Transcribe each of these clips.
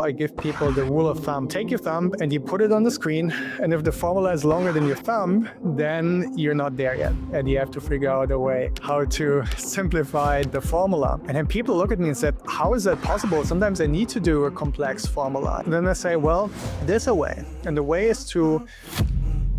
I give people the rule of thumb. Take your thumb and you put it on the screen. And if the formula is longer than your thumb, then you're not there yet. And you have to figure out a way how to simplify the formula. And then people look at me and said, how is that possible? Sometimes I need to do a complex formula. And then I say, well, there's a way. And the way is to...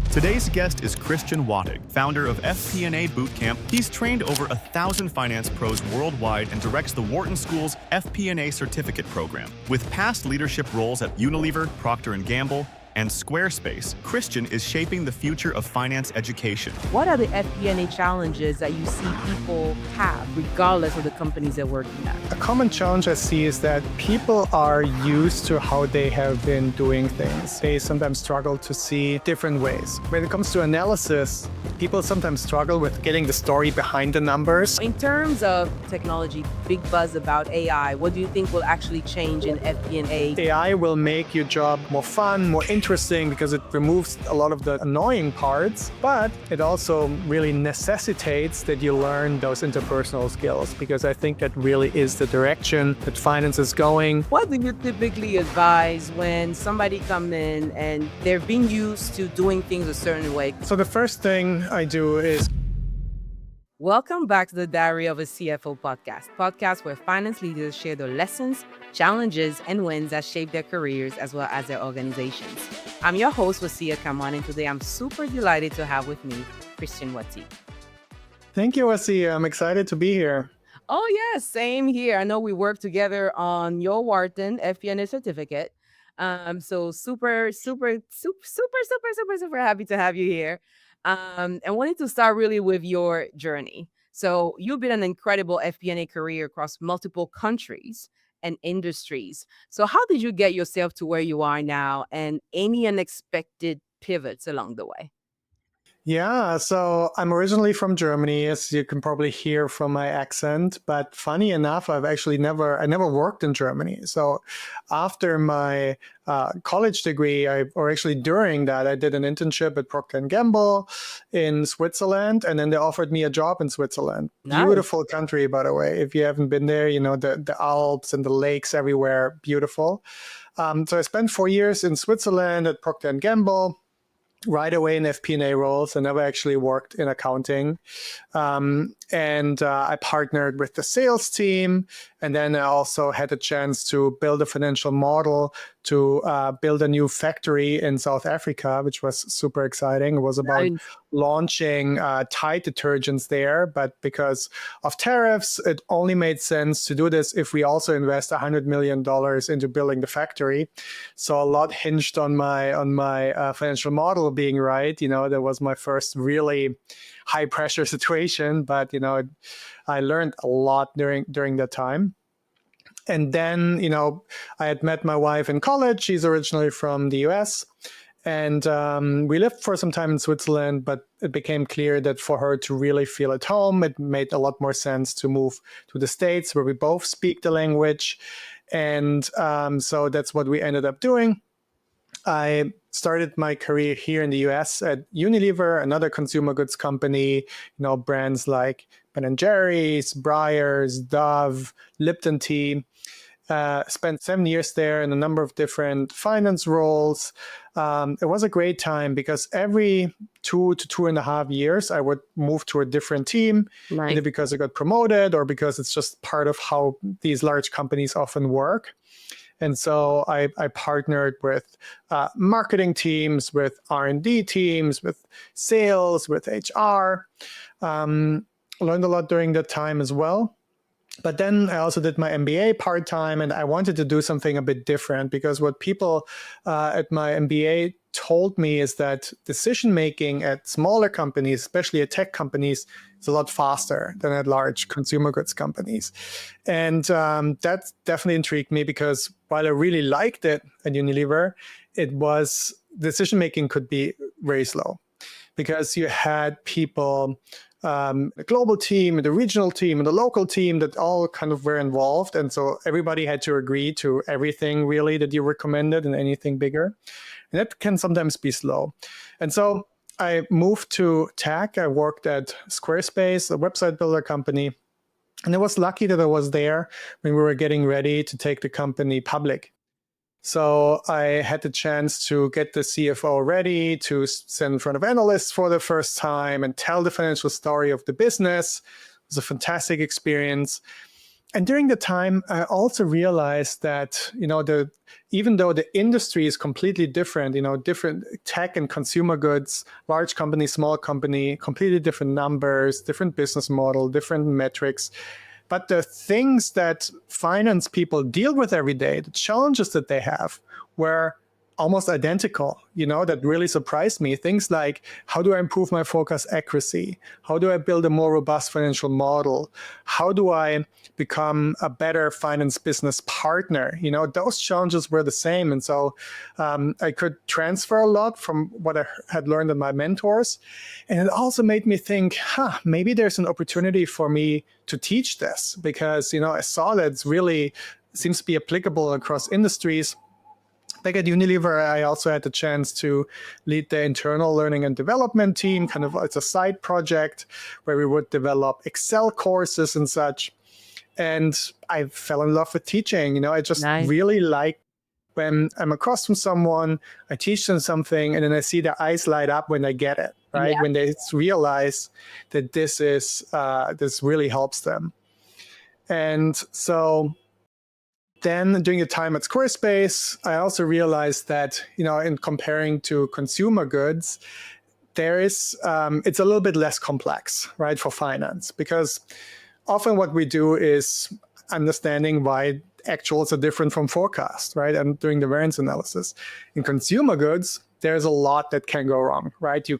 Today's guest is Christian Wattig, founder of FP&A Bootcamp. He's trained over 1,000 finance pros worldwide and directs the Wharton School's FP&A Certificate Program. With past leadership roles at Unilever, Procter Gamble, and Squarespace, Christian is shaping the future of finance education. What are the FP&A challenges that you see people have, regardless of the companies they're working at? A common challenge I see is that people are used to how they have been doing things. They sometimes struggle to see different ways. When it comes to analysis, people sometimes struggle with getting the story behind the numbers. In terms of technology, big buzz about AI, what do you think will actually change in FP&A? AI will make your job more fun, more interesting, because it removes a lot of the annoying parts, but it also really necessitates that you learn those interpersonal skills, because I think that really is the direction that finance is going. What do you typically advise when somebody comes in and they're being used to doing things a certain way? So the first thing I do is... Welcome back to the Diary of a CFO podcast where finance leaders share their lessons, challenges, and wins that shape their careers as well as their organizations. I'm your host, Wassia Kamon, and today I'm super delighted to have with me Christian Wattig. Thank you, Wassia. I'm excited to be here. Oh, yes, same here. I know we worked together on your Wharton FP&A certificate. So super happy to have you here. And wanted to start really with your journey. So you've been an incredible FP&A career across multiple countries and industries. So how did you get yourself to where you are now, and any unexpected pivots along the way? Yeah, so I'm originally from Germany, as you can probably hear from my accent. But funny enough, I never worked in Germany. So after my college degree, or actually during that, I did an internship at Procter Gamble in Switzerland, and then they offered me a job in Switzerland. Nice. Beautiful country, by the way. If you haven't been there, you know, the Alps and the lakes everywhere, beautiful. So I spent 4 years in Switzerland at Procter Gamble. Right away in FP&A roles. I never actually worked in accounting. And I partnered with the sales team. And then I also had a chance to build a financial model to build a new factory in South Africa, which was super exciting. It was about launching Tide detergents there. But because of tariffs, it only made sense to do this if we also invest $100 million into building the factory. So a lot hinged on my financial model being right. You know, that was my first really high pressure situation, but you know, I learned a lot during that time. And then, you know, I had met my wife in college. She's originally from the US. And we lived for some time in Switzerland, but it became clear that for her to really feel at home, it made a lot more sense to move to the States, where we both speak the language. And so that's what we ended up doing. I started my career here in the US at Unilever, another consumer goods company, you know, brands like Ben & Jerry's, Breyers, Dove, Lipton Tea. Spent 7 years there in a number of different finance roles. It was a great time because every 2 to 2.5 years, I would move to a different team, either because I got promoted or because it's just part of how these large companies often work. And so I partnered with marketing teams, with R&D teams, with sales, with HR. Learned a lot during that time as well. But then I also did my MBA part-time, and I wanted to do something a bit different, because what people at my MBA told me is that decision-making at smaller companies, especially at tech companies, is a lot faster than at large consumer goods companies. And that definitely intrigued me, because while I really liked it at Unilever, decision-making could be very slow, because you had people, the global team, the regional team, and the local team that all kind of were involved. And so everybody had to agree to everything really that you recommended and anything bigger. And that can sometimes be slow. And so I moved to tech. I worked at Squarespace, a website builder company. And I was lucky that I was there when we were getting ready to take the company public. So I had the chance to get the CFO ready to stand in front of analysts for the first time and tell the financial story of the business. It was a fantastic experience. And during the time, I also realized that, even though the industry is completely different, different tech and consumer goods, large company, small company, completely different numbers, different business model, different metrics. But the things that finance people deal with every day, the challenges that they have, were almost identical, that really surprised me. Things like, how do I improve my forecast accuracy? How do I build a more robust financial model? How do I become a better finance business partner? Those challenges were the same. And so I could transfer a lot from what I had learned in my mentors. And it also made me think, maybe there's an opportunity for me to teach this, because, I saw that it's really seems to be applicable across industries. Back at Unilever, I also had the chance to lead the internal learning and development team, kind of as a side project where we would develop Excel courses and such. And I fell in love with teaching. I just really like when I'm across from someone, I teach them something, and then I see their eyes light up when they get it, right? Yeah. When they realize that this really helps them. And so then during the time at Squarespace, I also realized that, in comparing to consumer goods, it's a little bit less complex, right, for finance, because often what we do is understanding why actuals are different from forecast, right, and doing the variance analysis. In consumer goods, there's a lot that can go wrong, right? You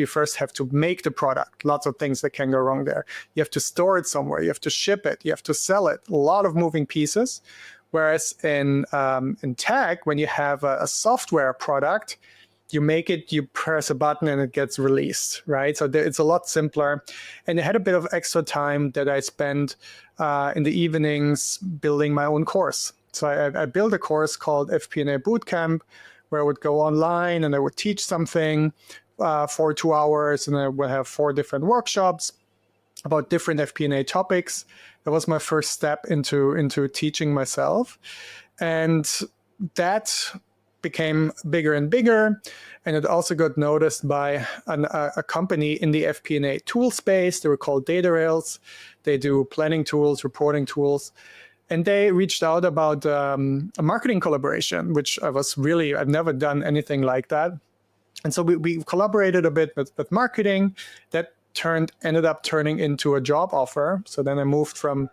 first have to make the product. Lots of things that can go wrong there. You have to store it somewhere. You have to ship it. You have to sell it. A lot of moving pieces. Whereas in tech, when you have a software product, you make it, you press a button and it gets released, right? So it's a lot simpler. And I had a bit of extra time that I spent in the evenings building my own course. So I built a course called FP&A Bootcamp, where I would go online and I would teach something for 2 hours, and I would have 4 different workshops about different FP&A topics. That was my first step into teaching myself. And that became bigger and bigger. And it also got noticed by a company in the FP&A tool space. They were called Data Rails. They do planning tools, reporting tools. And they reached out about a marketing collaboration, which I've never done anything like that. And so we collaborated a bit with marketing. That ended up turning into a job offer. So then I moved from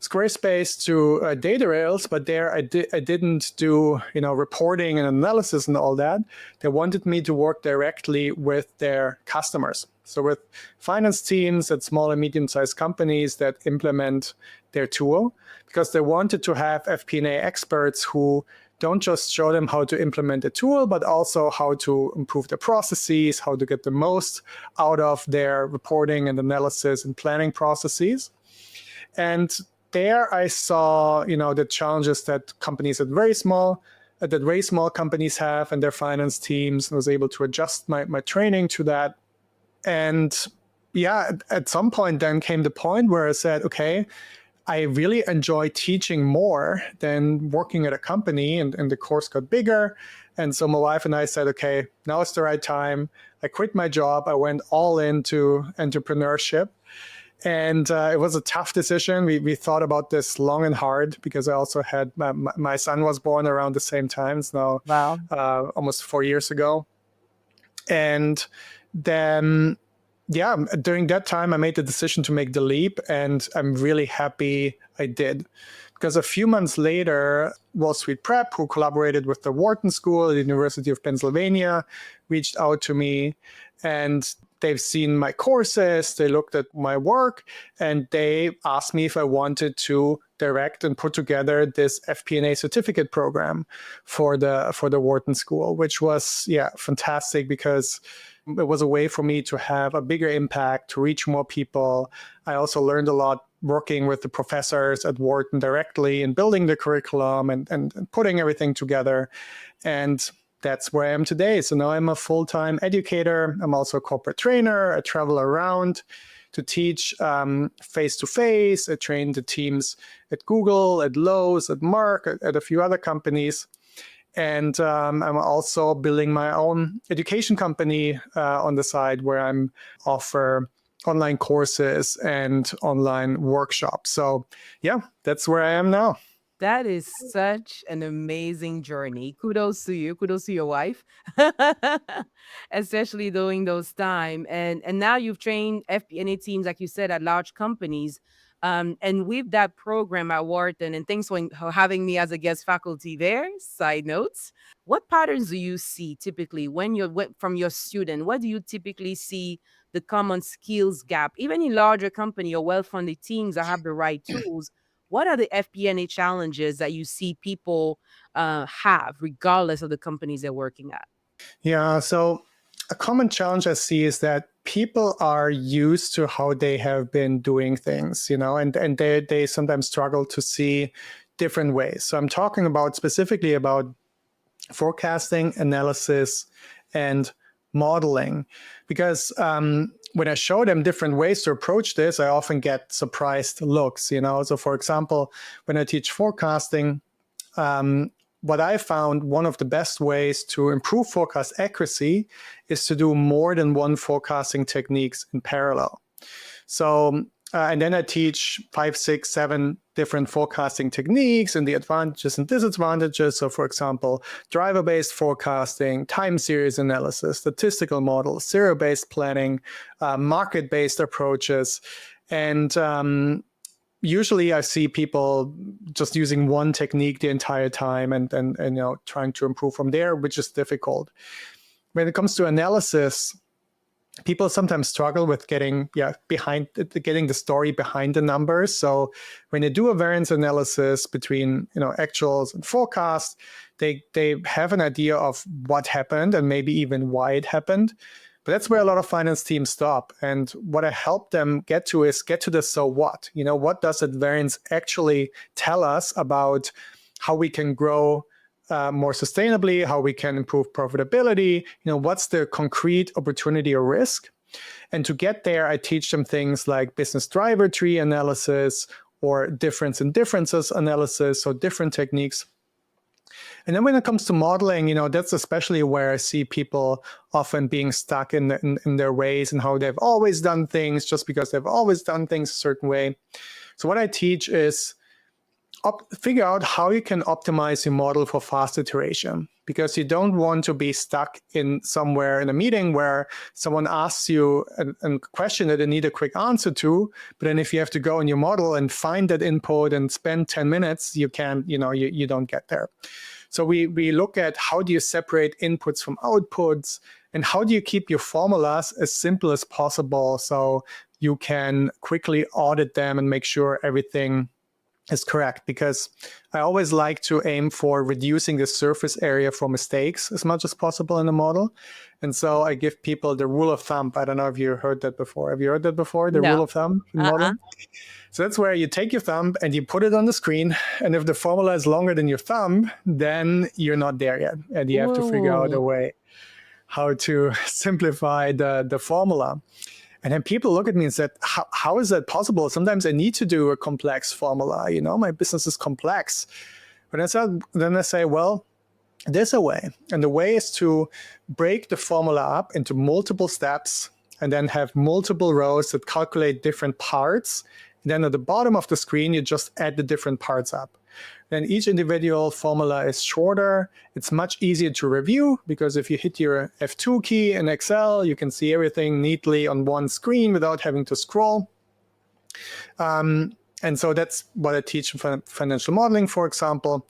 Squarespace to Data Rails, but there I didn't do reporting and analysis and all that. They wanted me to work directly with their customers. So with finance teams at small and medium-sized companies that implement their tool, because they wanted to have FP&A experts who don't just show them how to implement the tool, but also how to improve the processes, how to get the most out of their reporting and analysis and planning processes. And there I saw, the challenges that very small companies have and their finance teams, and was able to adjust my training to that. And at some point then came the point where I said, okay, I really enjoy teaching more than working at a company, and the course got bigger. And so my wife and I said, okay, now is the right time. I quit my job. I went all into entrepreneurship. And it was a tough decision. We thought about this long and hard, because I also had my son was born around the same time. It's now almost 4 years ago. And then during that time, I made the decision to make the leap, and I'm really happy I did. Because a few months later, Wall Street Prep, who collaborated with the Wharton School at the University of Pennsylvania, reached out to me, and they've seen my courses, they looked at my work, and they asked me if I wanted to direct and put together this FP&A certificate program for the Wharton School, which was fantastic, because it was a way for me to have a bigger impact, to reach more people. I also learned a lot working with the professors at Wharton directly and building the curriculum and putting everything together. And that's where I am today. So now I'm a full-time educator. I'm also a corporate trainer. I travel around to teach face-to-face. I train the teams at Google, at Lowe's, at Merck, at a few other companies. And I'm also building my own education company on the side where I'm offer online courses and online workshops. So yeah, that's where I am now. That is such an amazing journey. Kudos to you. Kudos to your wife, especially during those time. And now you've trained FP&A teams, like you said, at large companies. And with that program at Wharton, and thanks for having me as a guest faculty there. Side notes, what patterns do you see typically when from your student? What do you typically see the common skills gap, even in larger company or well-funded teams that have the right tools? What are the FP&A challenges that you see people have, regardless of the companies they're working at? Yeah, so a common challenge I see is that people are used to how they have been doing things, and they sometimes struggle to see different ways. So I'm talking about specifically about forecasting, analysis, and modeling. Because when I show them different ways to approach this, I often get surprised looks. So for example, when I teach forecasting, what I found one of the best ways to improve forecast accuracy is to do more than one forecasting techniques in parallel. So, and then I teach 5, 6, 7 different forecasting techniques and the advantages and disadvantages. So, for example, driver-based forecasting, time series analysis, statistical models, zero-based planning, market-based approaches. And usually I see people just using one technique the entire time and trying to improve from there, which is difficult. When it comes to analysis, people sometimes struggle with getting the story behind the numbers. So when they do a variance analysis between actuals and forecasts, they have an idea of what happened and maybe even why it happened. But that's where a lot of finance teams stop. And what I help them get to the so what. What does that variance actually tell us about how we can grow more sustainably, how we can improve profitability, what's the concrete opportunity or risk? And to get there, I teach them things like business driver tree analysis or difference in differences analysis, so different techniques. And then when it comes to modeling, that's especially where I see people often being stuck in their ways and how they've always done things just because they've always done things a certain way. So what I teach is figure out how you can optimize your model for fast iteration, because you don't want to be stuck in somewhere in a meeting where someone asks you a question that they need a quick answer to, but then if you have to go in your model and find that input and spend 10 minutes, you can't, you don't get there. So we look at how do you separate inputs from outputs, and how do you keep your formulas as simple as possible so you can quickly audit them and make sure everything is correct, because I always like to aim for reducing the surface area for mistakes as much as possible in the model. And so I give people the rule of thumb. I don't know if you heard that before. Have you heard that before? The rule of thumb in modeling? So that's where you take your thumb and you put it on the screen. And if the formula is longer than your thumb, then you're not there yet. And you have to figure out a way how to simplify the formula. And then people look at me and said, how is that possible? Sometimes I need to do a complex formula. My business is complex. But then I say, well, there's a way. And the way is to break the formula up into multiple steps and then have multiple rows that calculate different parts. And then at the bottom of the screen, you just add the different parts up. Then each individual formula is shorter. It's much easier to review, because if you hit your F2 key in Excel, you can see everything neatly on one screen without having to scroll. And so that's what I teach in financial modeling, for example.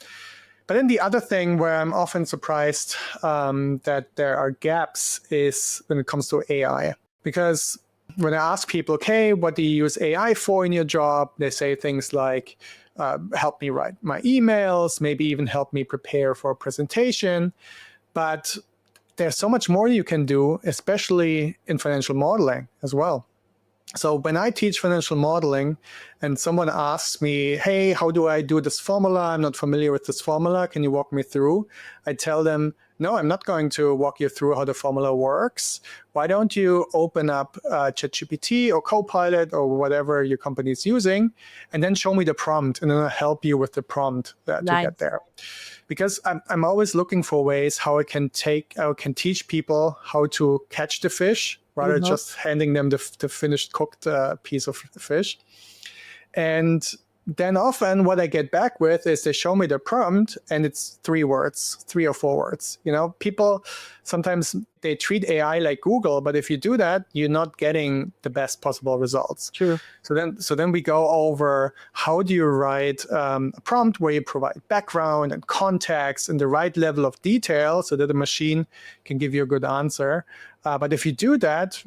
But then the other thing where I'm often surprised that there are gaps is when it comes to AI. Because when I ask people, okay, what do you use AI for in your job? They say things like, help me write my emails, maybe even help me prepare for a presentation. But there's so much more you can do, especially in financial modeling as well. So when I teach financial modeling and someone asks me, hey, how do I do this formula? I'm not familiar with this formula. Can you walk me through? I tell them, no, I'm not going to walk you through how the formula works. Why don't you open up ChatGPT or Copilot or whatever your company is using, and then show me the prompt, and then I'll help you with the prompt to get there. Because I'm always looking for ways how I can teach people how to catch the fish rather than just handing them the finished cooked piece of fish. And then often what I get back with is they show me the prompt and it's 3 or 4 words. People sometimes they treat AI like Google, but if you do that, you're not getting the best possible results. True. So then we go over how do you write a prompt where you provide background and context and the right level of detail so that the machine can give you a good answer. But if you do that,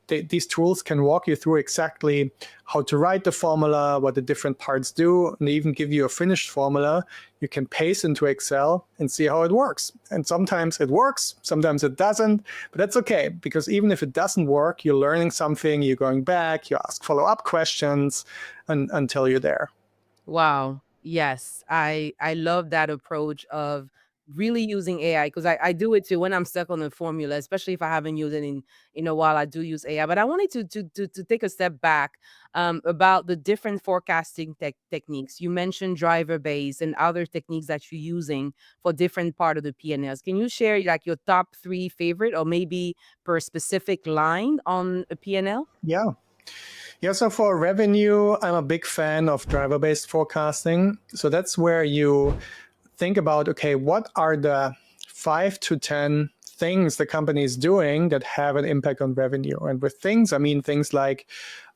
these tools can walk you through exactly how to write the formula, what the different parts do, and they even give you a finished formula you can paste into Excel and see how it works. And sometimes it works, sometimes it doesn't, but that's okay, because even if it doesn't work, you're learning something, you're going back, you ask follow-up questions until you're there. Wow. Yes. I love that approach of really using AI, because I do it too when I'm stuck on the formula, especially if I haven't used it in a while. I do use AI. But I wanted to take a step back about the different forecasting techniques. You mentioned driver based and other techniques that you're using for different part of the P&Ls. Can you share like your top 3 favorite, or maybe per specific line on a P&L? Yeah. Yeah, so for revenue, I'm a big fan of driver-based forecasting. So that's where you think about, okay, what are the 5 to 10 things the company is doing that have an impact on revenue? And with things, I mean things like,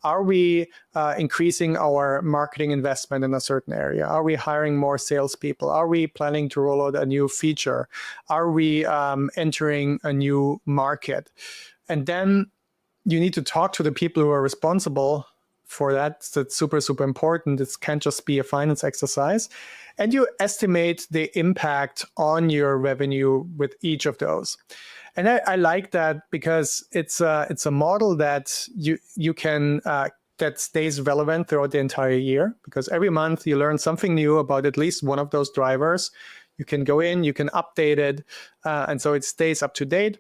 are we increasing our marketing investment in a certain area? Are we hiring more salespeople? Are we planning to roll out a new feature? Are we entering a new market? And then you need to talk to the people who are responsible for that. That's super, super important. This can't just be a finance exercise. And you estimate the impact on your revenue with each of those. And I like that because it's a model that you can that stays relevant throughout the entire year, because every month you learn something new about at least one of those drivers. You can go in, you can update it, and so it stays up to date.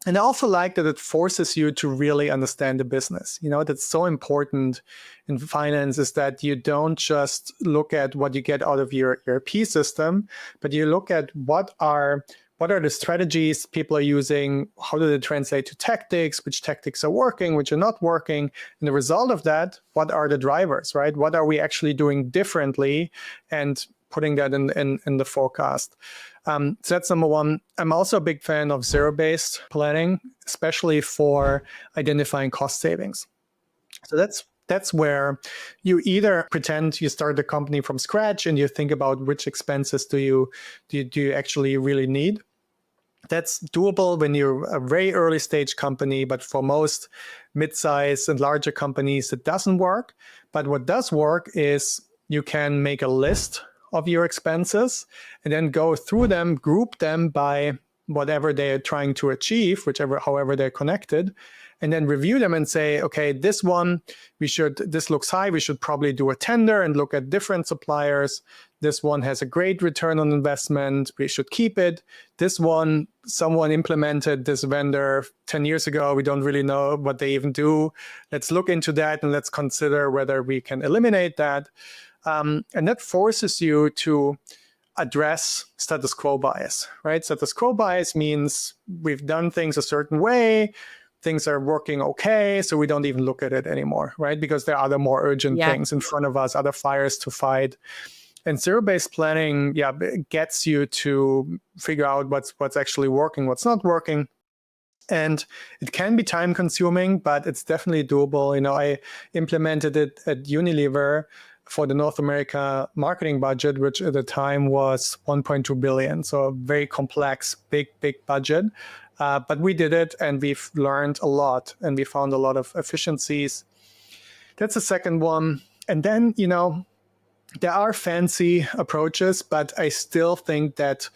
And I also like that it forces you to really understand the business. That's so important in finance, is that you don't just look at what you get out of your ERP system, but you look at what are the strategies people are using, how do they translate to tactics, which tactics are working, which are not working. And the result of that, what are the drivers, right? What are we actually doing differently? And putting that in the forecast. So that's number one. I'm also a big fan of zero-based planning, especially for identifying cost savings. So that's where you either pretend you start the company from scratch and you think about which expenses do you actually really need. That's doable when you're a very early stage company, but for most mid-size and larger companies, it doesn't work. But what does work is you can make a list of your expenses and then go through them, group them by whatever they're trying to achieve, however they're connected, and then review them and say, okay, this looks high, we should probably do a tender and look at different suppliers. This one has a great return on investment, we should keep it. This one, someone implemented this vendor 10 years ago, we don't really know what they even do. Let's look into that and let's consider whether we can eliminate that. And that forces you to address status quo bias, right? Status quo bias means we've done things a certain way, things are working okay, so we don't even look at it anymore, right? Because there are other more urgent things in front of us, other fires to fight. And zero-based planning, gets you to figure out what's actually working, what's not working. And it can be time consuming, but it's definitely doable. I implemented it at Unilever for the North America marketing budget, which at the time was 1.2 billion. So a very complex, big budget. But we did it and we've learned a lot and we found a lot of efficiencies. That's the second one. And then, there are fancy approaches, but I still think that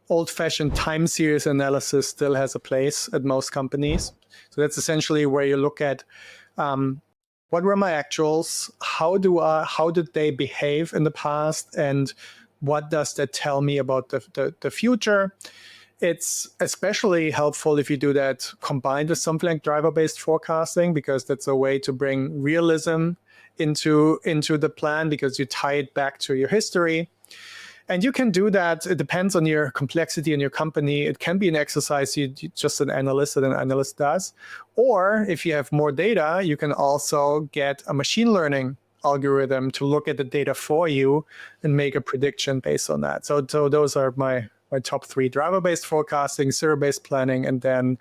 old-fashioned time series analysis still has a place at most companies. So that's essentially where you look at what were my actuals? How did they behave in the past? And what does that tell me about the future? It's especially helpful if you do that combined with something like driver-based forecasting, because that's a way to bring realism into the plan, because you tie it back to your history. And you can do that. It depends on your complexity in your company. It can be an exercise you just an analyst does. Or if you have more data, you can also get a machine learning algorithm to look at the data for you and make a prediction based on that. So those are my top three: driver-based forecasting, zero-based planning, and then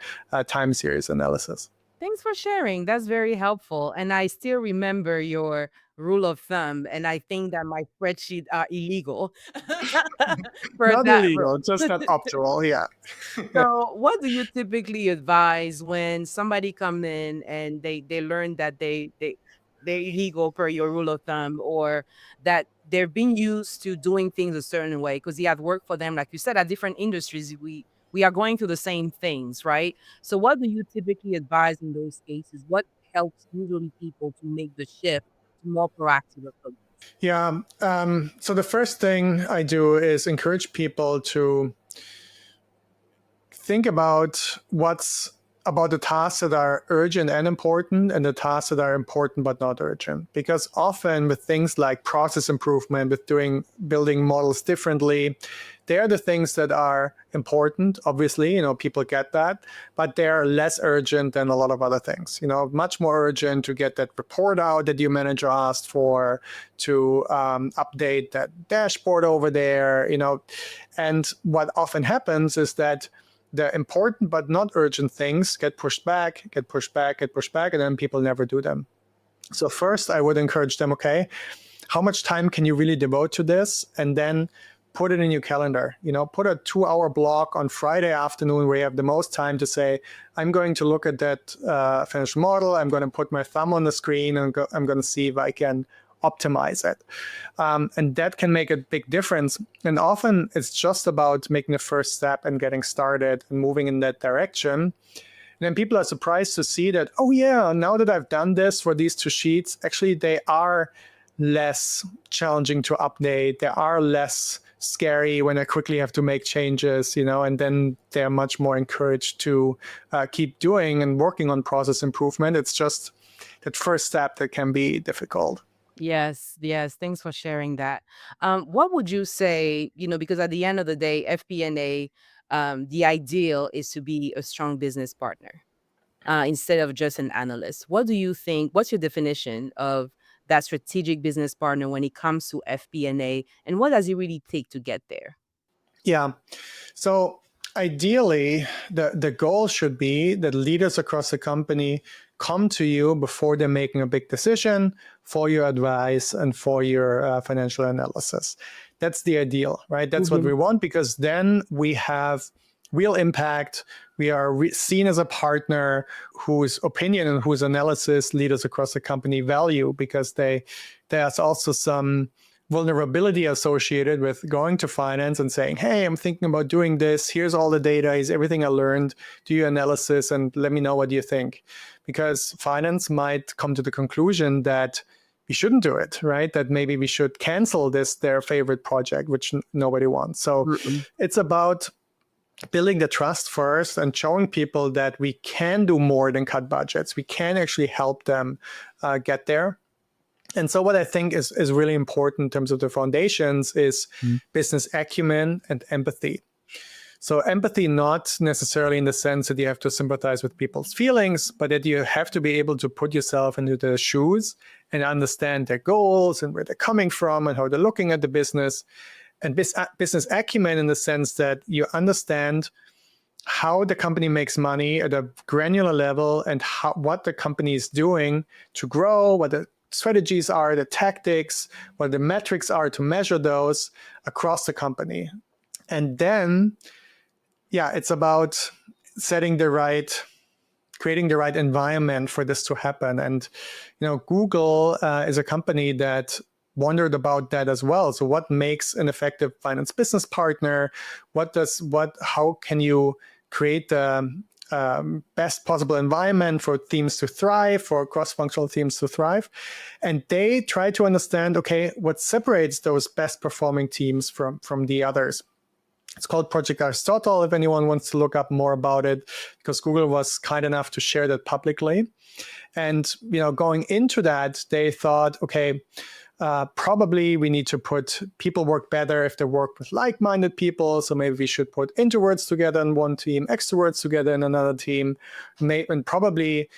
time series analysis. Thanks for sharing. That's very helpful. And I still remember your rule of thumb, and I think that my spreadsheet are illegal for Not that. illegal, just not optimal. Yeah. So, what do you typically advise when somebody come in and they learn that they're illegal per your rule of thumb, or that they're being used to doing things a certain way because you have worked for them, like you said, at different industries, we are going through the same things, right? So, what do you typically advise in those cases? What helps usually people to make the shift to more proactive approach? Yeah. So the first thing I do is encourage people to think about what's about the tasks that are urgent and important, and the tasks that are important but not urgent. Because often with things like process improvement, with building models differently, they are the things that are important. Obviously, people get that, but they are less urgent than a lot of other things. Much more urgent to get that report out that your manager asked for, to update that dashboard over there. And what often happens is that the important but not urgent things get pushed back, and then people never do them. So first, I would encourage them, okay, how much time can you really devote to this? And then put it in your calendar. Put a 2-hour block on Friday afternoon where you have the most time to say, I'm going to look at that financial model. I'm going to put my thumb on the screen, and I'm going to see if I can optimize it. And that can make a big difference. And often it's just about making the first step and getting started and moving in that direction. And then people are surprised to see that, oh yeah, now that I've done this for these two sheets, actually they are less challenging to update. They are less scary when I quickly have to make changes, and then they're much more encouraged to keep doing and working on process improvement. It's just that first step that can be difficult. Yes, yes. Thanks for sharing that. What would you say, because at the end of the day, FP&A, the ideal is to be a strong business partner instead of just an analyst. What do you think? What's your definition of that strategic business partner when it comes to FP&A, and what does it really take to get there? Yeah. So ideally, the goal should be that leaders across the company come to you before they're making a big decision for your advice and for your financial analysis. That's the ideal, right? That's what we want, because then we have real impact. We are seen as a partner whose opinion and whose analysis leaders across the company value, because there's also some vulnerability associated with going to finance and saying, hey, I'm thinking about doing this. Here's all the data. Here's everything I learned. Do your analysis and let me know what you think. Because finance might come to the conclusion that we shouldn't do it, right? That maybe we should cancel their favorite project, which nobody wants. So it's about building the trust first and showing people that we can do more than cut budgets. We can actually help them get there. And so what I think is really important in terms of the foundations is business acumen and empathy. So empathy, not necessarily in the sense that you have to sympathize with people's feelings, but that you have to be able to put yourself into their shoes and understand their goals and where they're coming from and how they're looking at the business. And business acumen in the sense that you understand how the company makes money at a granular level, and what the company is doing to grow, what the strategies are, the tactics, what the metrics are to measure those across the company. And then, it's about creating the right environment for this to happen. And, Google is a company that wondered about that as well. So what makes an effective finance business partner? How can you create the best possible environment for teams to thrive, for cross-functional teams to thrive. And they try to understand, okay, what separates those best performing teams from the others. It's called Project Aristotle, if anyone wants to look up more about it, because Google was kind enough to share that publicly. And going into that, they thought, okay, probably we need to put people work better if they work with like-minded people. So maybe we should put introverts together in one team, extroverts together in another team. And probably,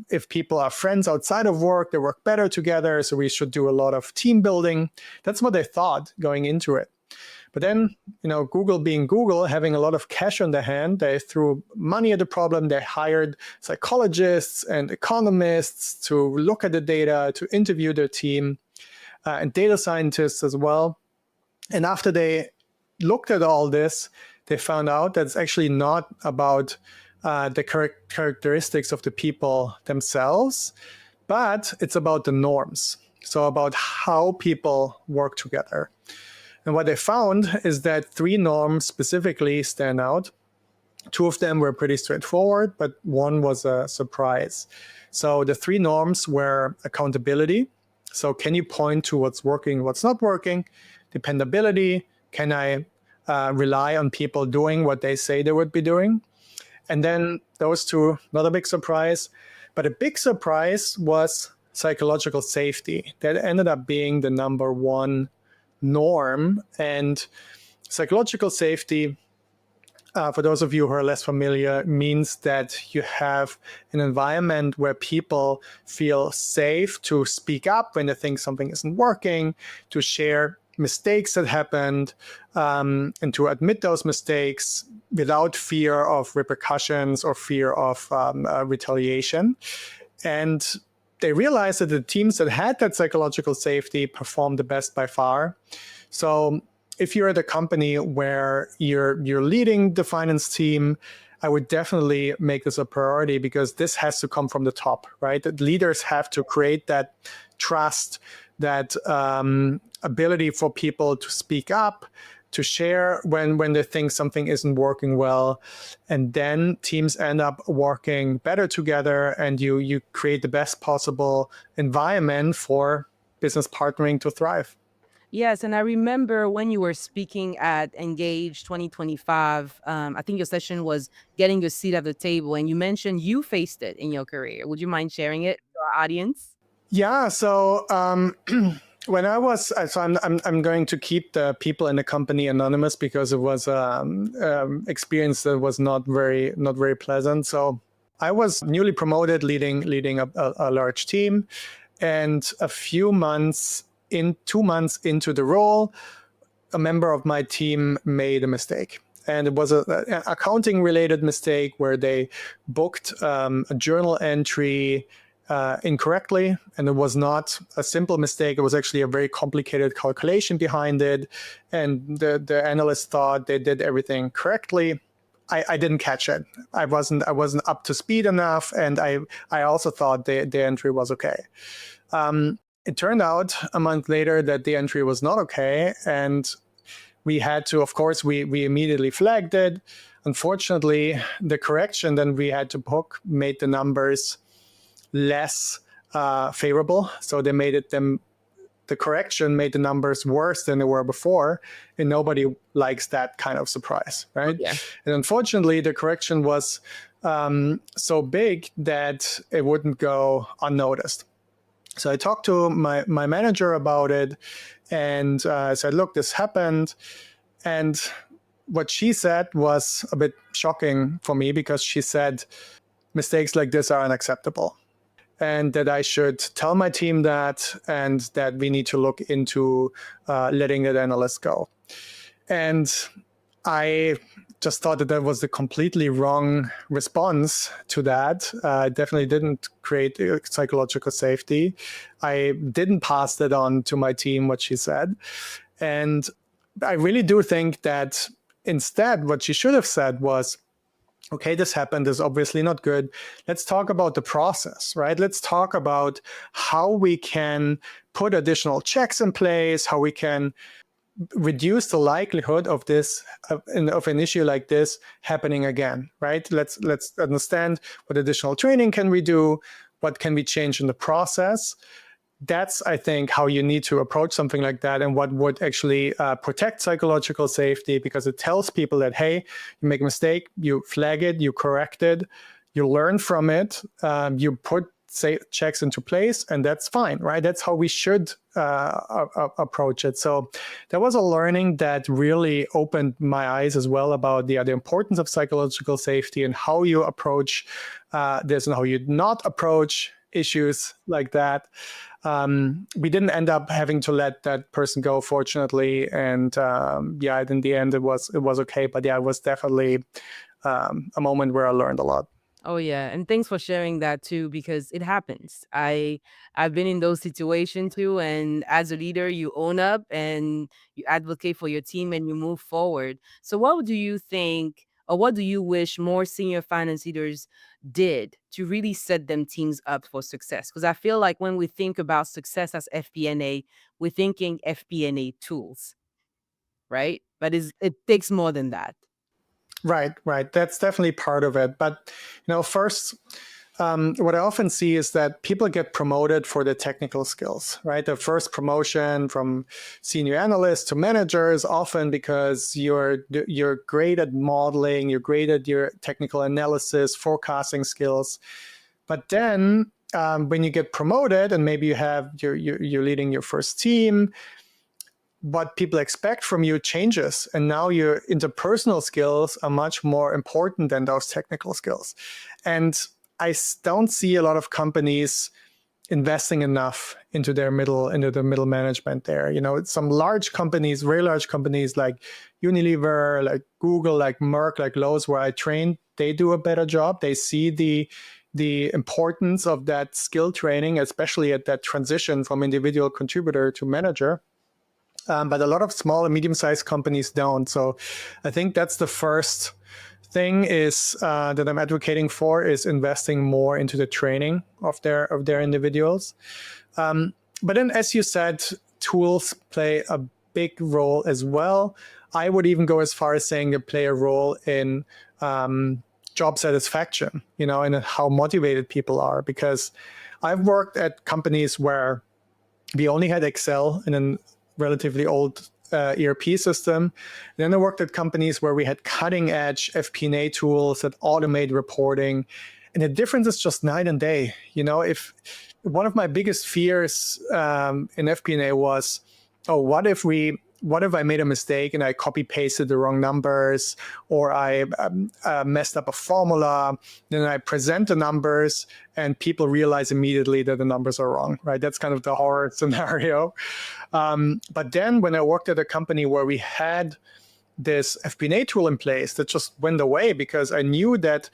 if people are friends outside of work, they work better together. So we should do a lot of team building. That's what they thought going into it. But then, Google being Google, having a lot of cash on their hand, they threw money at the problem. They hired psychologists and economists to look at the data, to interview their team, and data scientists as well. And after they looked at all this, they found out that it's actually not about the characteristics of the people themselves, but it's about the norms. So about how people work together. And what they found is that 3 norms specifically stand out. 2 of them were pretty straightforward, but one was a surprise. So the 3 norms were accountability. So can you point to what's working, what's not working? Dependability. Can I rely on people doing what they say they would be doing? And then those 2, not a big surprise. But a big surprise was psychological safety. That ended up being the number 1 norm. And psychological safety, for those of you who are less familiar, means that you have an environment where people feel safe to speak up when they think something isn't working, to share mistakes that happened, and to admit those mistakes without fear of repercussions or fear of retaliation. And they realized that the teams that had that psychological safety performed the best by far. So if you're at a company where you're leading the finance team, I would definitely make this a priority, because this has to come from the top, right? That leaders have to create that trust, that ability for people to speak up, to share when they think something isn't working well. And then teams end up working better together, and you create the best possible environment for business partnering to thrive. Yes, and I remember when you were speaking at Engage 2025, I think your session was getting your seat at the table, and you mentioned you faced it in your career. Would you mind sharing it to our audience? Yeah, so when I was, so I'm going to keep the people in the company anonymous, because it was experience that was not very pleasant. So I was newly promoted, leading a large team, and a few months 2 months into the role, a member of my team made a mistake. And it was an accounting related mistake where they booked a journal entry incorrectly. And it was not a simple mistake. It was actually a very complicated calculation behind it. And the analyst thought they did everything correctly. I didn't catch it. I wasn't up to speed enough. And I also thought the entry was okay. It turned out a month later that the entry was not okay. And we had to, of course, we immediately flagged it. Unfortunately, the correction that we had to book made the numbers less favorable. So they made the correction made the numbers worse than they were before. And nobody likes that kind of surprise, right? Yeah. And unfortunately, the correction was so big that it wouldn't go unnoticed. So I talked to my manager about it, and I said, look, this happened. And what she said was a bit shocking for me, because she said mistakes like this are unacceptable, and that I should tell my team that, and that we need to look into letting that analyst go. And I just thought that was the completely wrong response to that. Definitely didn't create psychological safety. I didn't pass that on to my team, what she said. And I really do think that instead, what she should have said was, okay, this happened, this is obviously not good. Let's talk about the process, right? Let's talk about how we can put additional checks in place, how we can reduce the likelihood of this of an issue like this happening again, right? Let's understand what additional training can we do, what can we change in the process. That's, I think, how you need to approach something like that, and what would actually protect psychological safety, because it tells people that, hey, you make a mistake, you flag it, you correct it, you learn from it, you put checks into place, and that's fine, right? That's how we should approach it. So that was a learning that really opened my eyes as well about the importance of psychological safety and how you approach this and how you not approach issues like that. We didn't end up having to let that person go, fortunately, and in the end it was okay. But yeah, it was definitely a moment where I learned a lot. Oh yeah, and thanks for sharing that too, because it happens. I've been in those situations too, and as a leader, you own up and you advocate for your team and you move forward. So what do you think, or what do you wish more senior finance leaders did to really set them teams up for success? Because I feel like when we think about success as FP&A, we're thinking FP&A tools, right? But it takes more than that. Right. That's definitely part of it. But, first, what I often see is that people get promoted for their technical skills, right? The first promotion from senior analysts to managers, often because you're great at modeling, you're great at your technical analysis, forecasting skills. But then when you get promoted and maybe you're leading your first team, what people expect from you changes, and now your interpersonal skills are much more important than those technical skills. And I don't see a lot of companies investing enough into the middle management there. Some large companies, very large companies like Unilever, like Google, like Merck, like Lowe's, where I trained, they do a better job. They see the importance of that skill training, especially at that transition from individual contributor to manager. But a lot of small and medium-sized companies don't. So I think that's the first thing is that I'm advocating for, is investing more into the training of their individuals. But then, as you said, tools play a big role as well. I would even go as far as saying they play a role in job satisfaction, and how motivated people are. Because I've worked at companies where we only had Excel and then relatively old ERP system. And then I worked at companies where we had cutting edge FP&A tools that automate reporting. And the difference is just night and day. If one of my biggest fears in FP&A was, what if I made a mistake and I copy pasted the wrong numbers, or I messed up a formula, then I present the numbers and people realize immediately that the numbers are wrong, right? That's kind of the horror scenario. But then when I worked at a company where we had this FP&A tool in place, that just went away, because I knew that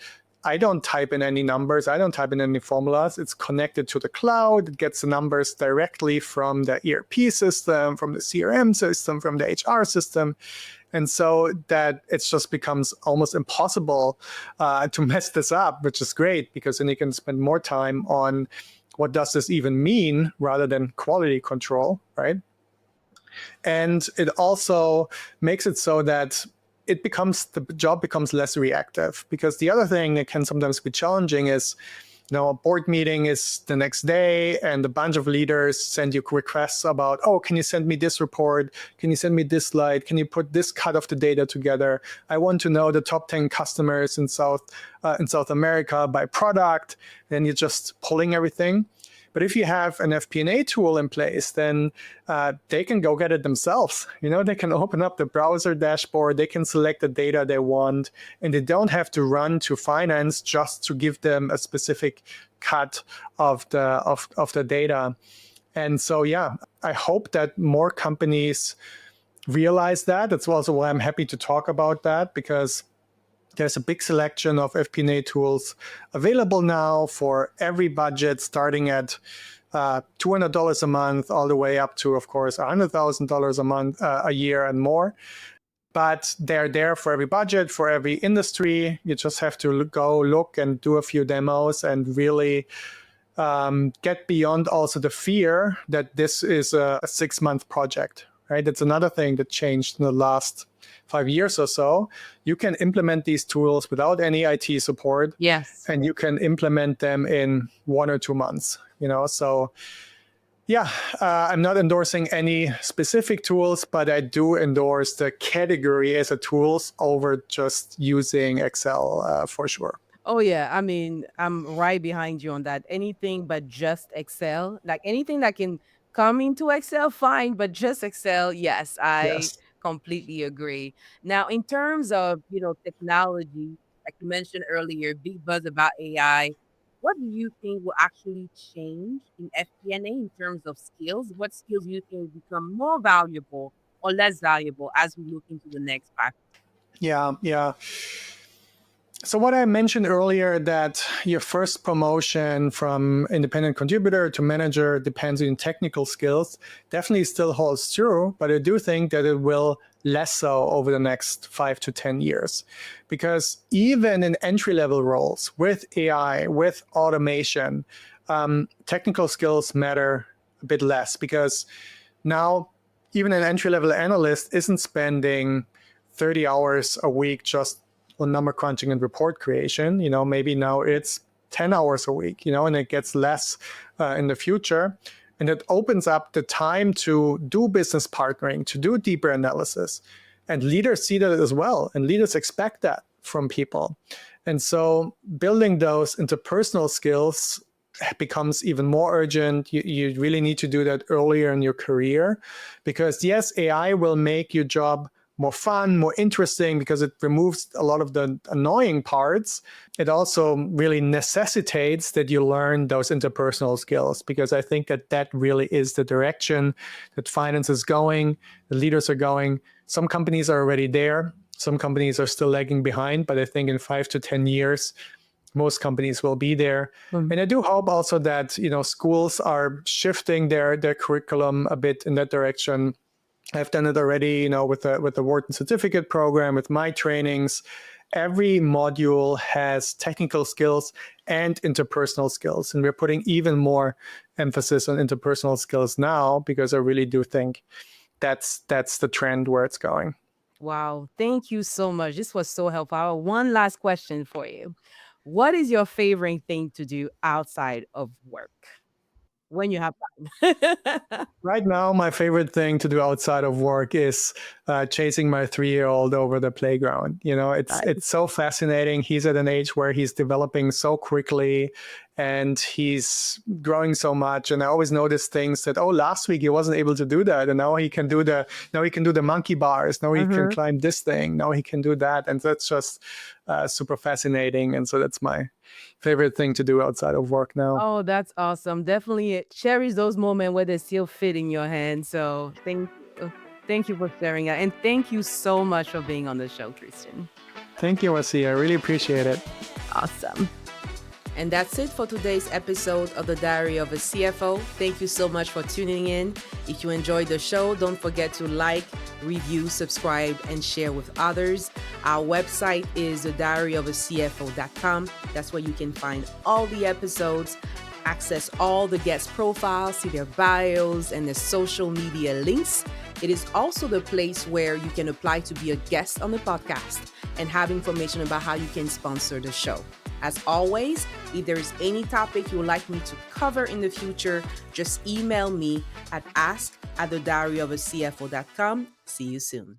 I don't type in any numbers. I don't type in any formulas. It's connected to the cloud. It gets the numbers directly from the ERP system, from the CRM system, from the HR system. And so that it just becomes almost impossible to mess this up, which is great, because then you can spend more time on what does this even mean rather than quality control, right? And it also makes it so that the job becomes less reactive, because the other thing that can sometimes be challenging is, a board meeting is the next day and a bunch of leaders send you requests about, can you send me this report? Can you send me this slide? Can you put this cut of the data together? I want to know the top 10 customers in South America by product. Then you're just pulling everything. But if you have an FP&A tool in place, then they can go get it themselves. They can open up the browser dashboard, they can select the data they want, and they don't have to run to finance just to give them a specific cut of the data. And so, I hope that more companies realize that. That's also why I'm happy to talk about that, because there's a big selection of FP&A tools available now for every budget, starting at $200 a month, all the way up to, of course, $100,000 a year and more. But they're there for every budget, for every industry. You just have to go look and do a few demos and really get beyond also the fear that this is a 6-month project. right? That's another thing that changed in the last 5 years or so. You can implement these tools without any IT support, Yes. and you can implement them in 1 or 2 months. So yeah, I'm not endorsing any specific tools, but I do endorse the category as a tools over just using Excel for sure. Oh yeah, I mean, I'm right behind you on that. Anything but just Excel, like anything that can come into Excel, fine, but just Excel, yes, I Yes. completely agree. Now, in terms of, technology, like you mentioned earlier, big buzz about AI, what do you think will actually change in FP&A in terms of skills? What skills do you think will become more valuable or less valuable as we look into the next 5? Yeah, yeah. So what I mentioned earlier, that your first promotion from independent contributor to manager depends on technical skills, definitely still holds true, but I do think that it will less so over the next 5 to 10 years. Because even in entry-level roles with AI, with automation, technical skills matter a bit less, because now even an entry-level analyst isn't spending 30 hours a week just on number crunching and report creation. Maybe now it's 10 hours a week, and it gets less in the future. And it opens up the time to do business partnering, to do deeper analysis. And leaders see that as well. And leaders expect that from people. And so building those interpersonal skills becomes even more urgent. You really need to do that earlier in your career, because yes, AI will make your job more fun, more interesting, because it removes a lot of the annoying parts. It also really necessitates that you learn those interpersonal skills, because I think that really is the direction that finance is going, the leaders are going. Some companies are already there. Some companies are still lagging behind, but I think in 5 to 10 years, most companies will be there. And I do hope also that schools are shifting their curriculum a bit in that direction. I've done it already, with the Wharton Certificate Program, with my trainings. Every module has technical skills and interpersonal skills, and we're putting even more emphasis on interpersonal skills now, because I really do think that's the trend where it's going. Wow, thank you so much. This was so helpful. I have one last question for you. What is your favorite thing to do outside of work when you have time? Right now, my favorite thing to do outside of work is chasing my 3-year-old over the playground. It's so fascinating. He's at an age where he's developing so quickly, and he's growing so much. And I always notice things that, last week he wasn't able to do that, and now he can do the monkey bars. Now he can climb this thing. Now he can do that, and that's just super fascinating. And so that's my favorite thing to do outside of work now. Oh, that's awesome. Definitely cherish those moments where they still fit in your hand. So thank you. Thank you for sharing that. And thank you so much for being on the show, Christian. Thank you, Wassia. I really appreciate it. Awesome. And that's it for today's episode of The Diary of a CFO. Thank you so much for tuning in. If you enjoyed the show, don't forget to like, review, subscribe, and share with others. Our website is thediaryofacfo.com. That's where you can find all the episodes, access all the guest profiles, see their bios, and their social media links. It is also the place where you can apply to be a guest on the podcast and have information about how you can sponsor the show. As always, if there is any topic you would like me to cover in the future, just email me at ask@thediaryofacfo.com. See you soon.